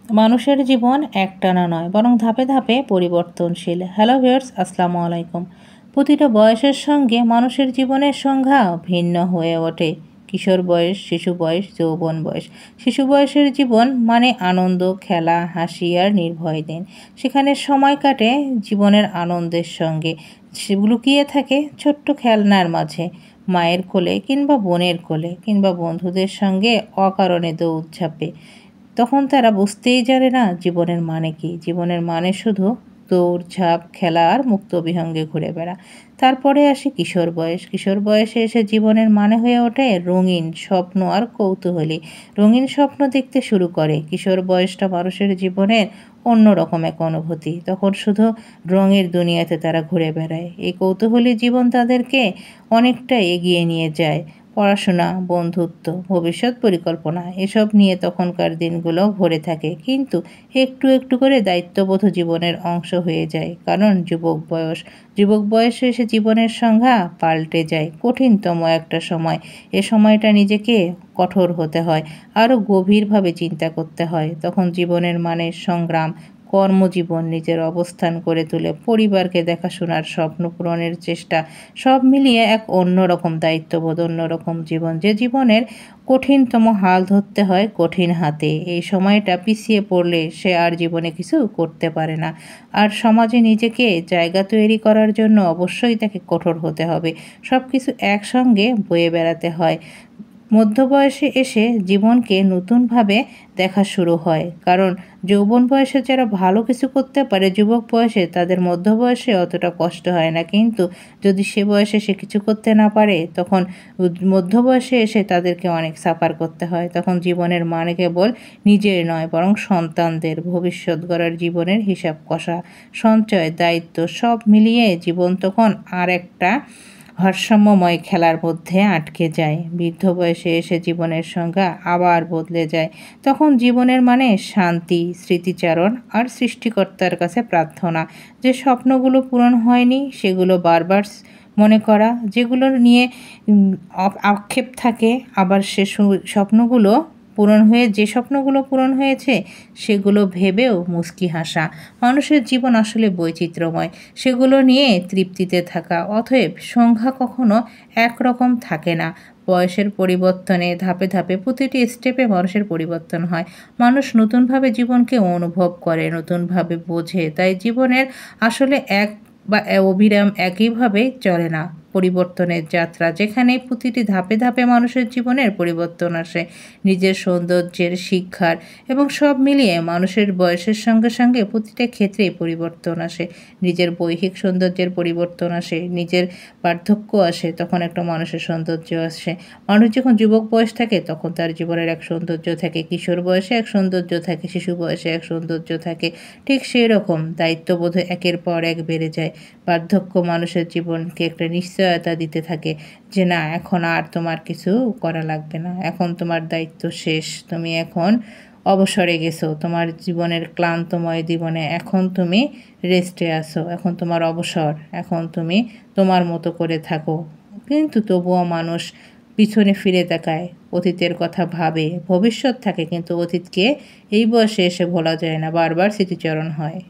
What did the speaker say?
মানুষের জীবন একটানা নয়, বরং ধাপে ধাপে পরিবর্তনশীল। হ্যালো ভিউয়ার্স, আসসালামু আলাইকুম। প্রতিটা বয়সের সঙ্গে মানুষের জীবনের সংজ্ঞা ভিন্ন হয়ে ওঠে। কিশোর বয়স, শিশু বয়স, যৌবন বয়স। শিশু বয়সের জীবন মানে আনন্দ, খেলা, হাসি আর নির্ভয় দিন। সেখানে সময় কাটে জীবনের আনন্দের সঙ্গে। সে লুকিয়ে থাকে ছোট্ট খেলনার মাঝে, মায়ের কোলে কিংবা বোনের কোলে কিংবা বন্ধুদের সঙ্গে অকারণে দৌড়ঝাঁপে। তখন তারা বুঝতেই জানে না জীবনের মানে কি। জীবনের মানে শুধু দৌড়ঝাঁপ, খেলা আর মুক্ত বিহঙ্গে ঘুরে বেড়া। তারপরে আসে কিশোর বয়স। কিশোর বয়সে এসে জীবনের মানে হয়ে ওঠে রঙিন স্বপ্ন আর কৌতূহলী। রঙিন স্বপ্ন দেখতে শুরু করে। কিশোর বয়সটা মানুষের জীবনের অন্যরকম এক অনুভূতি। তখন শুধু রঙের দুনিয়াতে তারা ঘুরে বেড়ায়। এই কৌতূহলী জীবন তাদেরকে অনেকটা এগিয়ে নিয়ে যায়। পড়াশোনা, বন্ধুত্ব, ভবিষ্যৎ পরিকল্পনা এসব নিয়ে তখনকার দিনগুলো ভরে থাকে। কিন্তু একটু একটু করে দায়িত্ববোধ জীবনের অংশ হয়ে যায়। কারণ যুবক বয়স। যুবক বয়সে এসে জীবনের সংজ্ঞা পাল্টে যায়। কঠিনতম একটা সময়। এ সময়টা নিজেকে কঠোর হতে হয়, আরও গভীরভাবে চিন্তা করতে হয়। তখন জীবনের মানে সংগ্রাম, কর্মজীবন, নিজের অবস্থান করে তুলে পরিবারকে দেখাশোনার স্বপ্ন পূরণের চেষ্টা, সব মিলিয়ে এক অন্যরকম দায়িত্ববোধ, অন্যরকম জীবন, যে জীবনের কঠিনতম হাল ধরতে হয় কঠিন হাতে। এই সময়টা পিছিয়ে পড়লে সে আর জীবনে কিছু করতে পারে না। আর সমাজে নিজেকে জায়গা তৈরি করার জন্য অবশ্যই তাকে কঠোর হতে হবে। সব কিছু একসঙ্গে বয়ে বেড়াতে হয়। মধ্যবয়সে এসে জীবনকে নতুনভাবে দেখা শুরু হয়। কারণ যৌবন বয়সে যারা ভালো কিছু করতে পারে, যুবক বয়সে তাদের মধ্য বয়সে অতটা কষ্ট হয় না। কিন্তু যদি সে বয়সে সে কিছু করতে না পারে, তখন মধ্য বয়সে এসে তাদেরকে অনেক সাফার করতে হয়। তখন জীবনের মানে কেবল নিজের নয়, বরং সন্তানদের ভবিষ্যৎ গড়ার জীবনের হিসাব কষা, সঞ্চয়, দায়িত্ব সব মিলিয়ে জীবন তখন আর একটা ভারসাম্যময় খেলার মধ্যে আটকে যায়। বৃদ্ধ বয়সে এসে জীবনের সংজ্ঞা আবার বদলে যায়। তখন জীবনের মানে শান্তি, স্মৃতিচারণ আর সৃষ্টিকর্তার কাছে প্রার্থনা। যে স্বপ্নগুলো পূরণ হয়নি সেগুলো বারবার মনে করা, যেগুলো নিয়ে আক্ষেপ থাকে, আবার সে স্বপ্নগুলো যে স্বপ্নগুলো পূরণ হয়েছে সেগুলো ভেবেও মুচকি হাসা। মানুষের জীবন আসলে বৈচিত্র্যময়, সেগুলো নিয়ে তৃপ্তিতে থাকা। অতএব সংখ্যা কখনো একরকম থাকে না। বয়সের পরিবর্তনে ধাপে ধাপে প্রতিটি স্টেপে মানুষের পরিবর্তন হয়। মানুষ নতুনভাবে জীবনকে অনুভব করে, নতুনভাবে বোঝে। তাই জীবনের আসলে এক বা অবিরাম একইভাবে চলে না। পরিবর্তনের যাত্রা, যেখানে প্রতিটি ধাপে ধাপে মানুষের জীবনের পরিবর্তন আসে, নিজের সৌন্দর্যের, শিক্ষার এবং সব মিলিয়ে মানুষের বয়সের সঙ্গে সঙ্গে প্রতিটা ক্ষেত্রেই পরিবর্তন আসে। নিজের বৈহিক সৌন্দর্যের পরিবর্তন আসে, নিজের পার্থক্য আসে, তখন একটা মানুষের সৌন্দর্য আসে। মানুষ যখন যুবক বয়স থাকে তখন তার জীবনের এক সৌন্দর্য থাকে, কিশোর বয়সে এক সৌন্দর্য থাকে, শিশু বয়সে এক সৌন্দর্য থাকে। ঠিক সেই রকম দায়িত্ববোধ একের পর এক বেড়ে যায়। বার্ধক্য মানুষের জীবনকে একটা নিশ্চয়তা দিতে থাকে যে না, এখন আর তোমার কিছু করা লাগবে না, এখন তোমার দায়িত্ব শেষ, তুমি এখন অবসরে গেছো তোমার জীবনের ক্লান্তময় জীবনে, এখন তুমি রেস্টে আসো, এখন তোমার অবসর, এখন তুমি তোমার মতো করে থাকো। কিন্তু তবুও মানুষ পিছনে ফিরে তাকায়, অতীতের কথা ভাবে, ভবিষ্যৎ থাকে, কিন্তু অতীতকে এই বয়সে এসে ভোলা যায় না, বারবার স্মৃতিচারণ হয়।